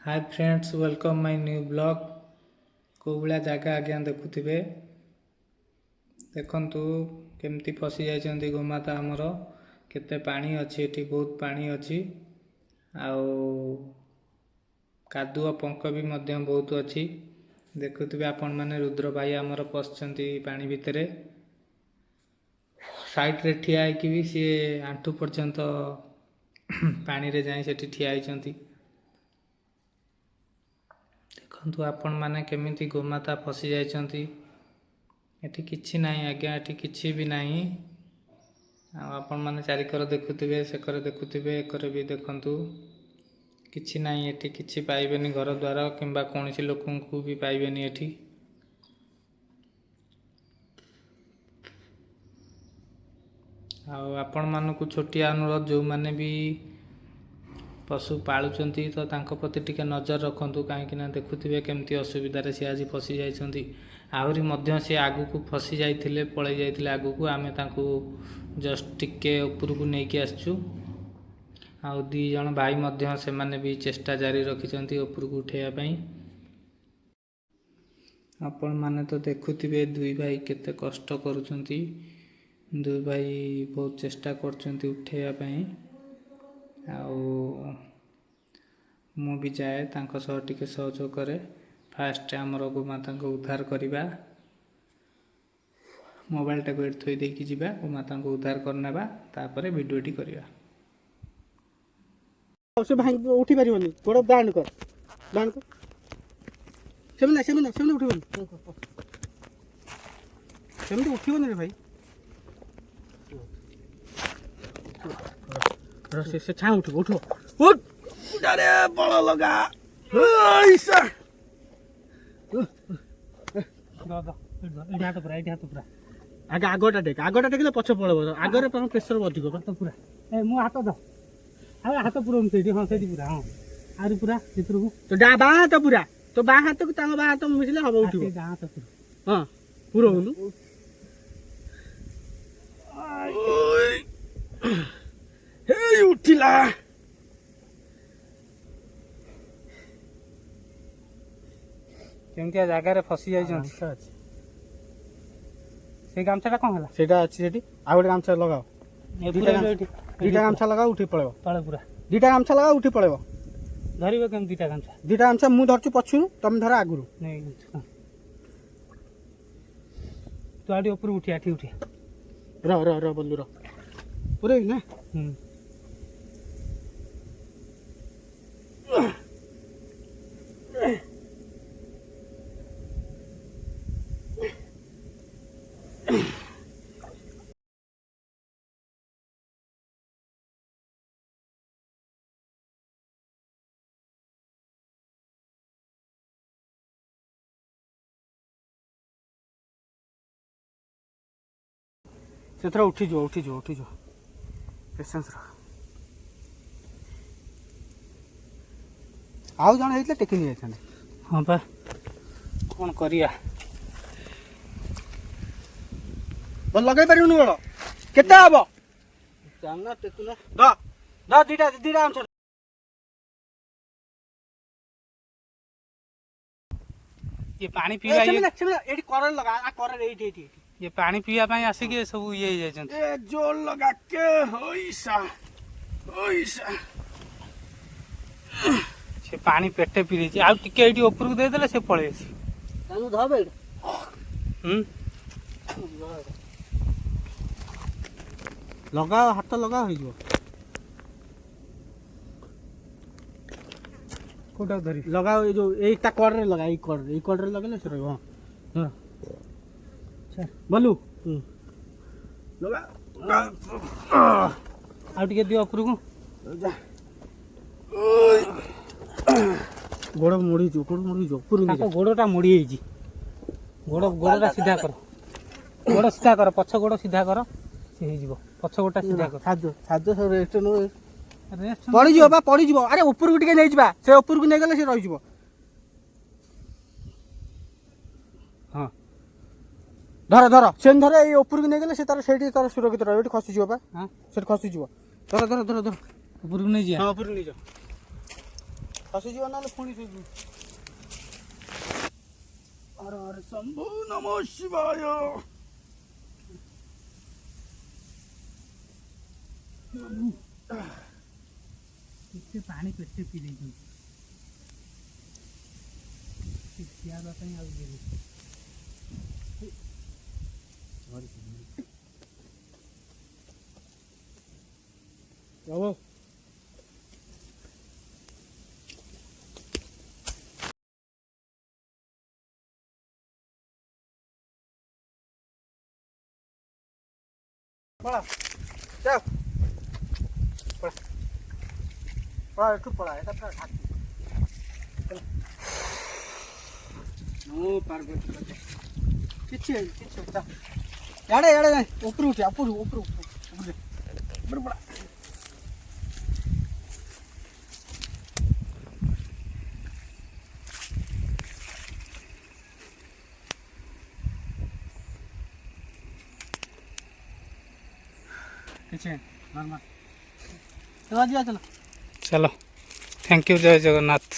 Hi friends, welcome my new blog. को भाया जगह आज्ञा देखुवे देखु केमती फसी जाइछन्ती गोमाता आमर केते पानी अच्छी एठी बहुत पानी अच्छी आउ कादुआ पंक भी मध्य बहुत अच्छी। देखुवे आपण माने रुद्र भाई आमर पसचन्ती पानी भितरे साइड रे ठिया होइकी भी सी आंठू पर्यंत पानी रे जाई सेठी ठिया होइछन्ती। देखु आपण माने केमिति गोमाता फसी जाइछन्ती। एठी किछि नाही आज्ञा, एठी किछि भी नाही। आपण माने चारिकर देखुथिबे, सेकर देखुथिबे, एकर भी देखंतु किछि नाही। एठी किछि पाइबेनी घर द्वार किंबा कोनसी लोकंकु भी पाइबेनी एठी। आपण मानकु छोटिया अनुरोध, जो माने भी पशु पालुचंती तो तांको प्रति टिके नजर रखंतु, काहेकि ना देखुथिबे केमती असुविधा रे से आज फसी जाइछन्ती। आहुरी मध्य से आगु को फसी जाइथिले, पळै जाइथिले आगु को। आमे तांको जस्ट टिके ऊपर को नेकी आछू। आ दी जण भाई मध्य से माने भी चेष्टा जारी रखिछन्ती ऊपर को उठेया पई। आपण माने तो देखुथिबे दुई भाई केते कष्ट करूछन्ती। दुई भाई बहुत चेष्टा करछन्ती उठेया पई। मु भी जाए तांको सह टिके सहयोग करे। फास्ट आमर गोमाता को उद्धार करिबा। मोबाइल टाको एठ थोई देकी जिबा, गोमाता को उद्धार करनेबा, तापरे वीडियोटी करिबा। से भाई उठी परिबनी, गोड़ दांड कर सेमने उठिबनी, सेमने उठिबनी रे भाई। से छा उठ अरे बड़ लगा ऐसा पूरा आगे आगटा टेक पछ पड़े आगे प्रेसर अधिक पूरा मो हाथ द हाथ पूरा से हाँ से पूरा हाँ आर पूरा भितर को तो बाँ हाथ पूरा तो बाँ हाथ को बाँ हाथ मिसिले हम उठ हाथ पूरा हाँ पूरा बोलू उठिला केमतिया जगह रे फसी जाइछन्ती। से गामछाटा कोन हला? सेटा अछि सेठी आ गोटे गामछा लगाओ। दीटा गामछा लगाओ, उठी पळेबो तळे पूरा। दीटा गामछा लगाओ, उठी पळेबो। धरिबो केम दीटा गामछा? दीटा गामछा मु धरछु पछुनु, तम धर आगुरु। नै तो आडी ऊपर उठी आठी उठी र बल्लू र पूरे ना। से थोड़ा उठी जो पेशेंस रख। आउ जण हेतले टेकी नि जायछन। हां बा कोन करिया बल लगाई परिउनु बड़ केते आबो जानना टेकुला द दीटा आंसर। ये पानी पीवा एठी करल लगा आ करल एठी ये पानी पीवा पई आसी के सब ये जाय छन। ए जोर लगा के होइसा से पानी पेटे पी रही आ टिके एठी ऊपर को दे देले से पळे छी तानु धबे लगा हाथ लगा हो जो कोटा धरी लगा जो एटा कॉर्डर रे लगा, ई कॉर्डर रे लगले से रहबो। हां अच्छा बल्लू लगा आ टिके दियो ऊपर को जा। गोड़ मुड़ी जो ऊपर ताको गोड़टा मुड़ी हेजी। गोड़टा सीधा कर, गोड़ सीधा कर, पछ गोड़ सीधा कर, से हे जीवो। पछ गोड़टा सीधा कर। साजो सब रेस्ट नो रेस्ट पड़ी जीवो। अरे ऊपर को टिके नै जीवा, से ऊपर को नै गले से रहि जीवो। हां धर सेन धर ए ऊपर को नै गले से तार सेठी तार सुरक्षित रह। एठी खसी जीवो बा। हां सेठी खसी जीवो। धर ऊपर को नै जिया। हां ऊपर को नै जा। ଖସିଯିବ ନହେଲେ ପୁଣି ଶୋଇବୁ। ହର ହର ଶମ୍ଭୁ ନମ ଶିବାୟ। କେତେ ପାଣି ପେଟେ ପିଇ ଦେଇଛନ୍ତି। ପିଇବା ପାଇଁ ଆଉ ଦେଲି। ବାବୁ पळा जा पळा पळा एठू पळा एटा पुरा ढाकी नो पार्वती किछि जा याडे याडे ऊपर उठ ऊपर पळा किछि नॉर्मल चलो चलो थैंक यू जय जगन्नाथ।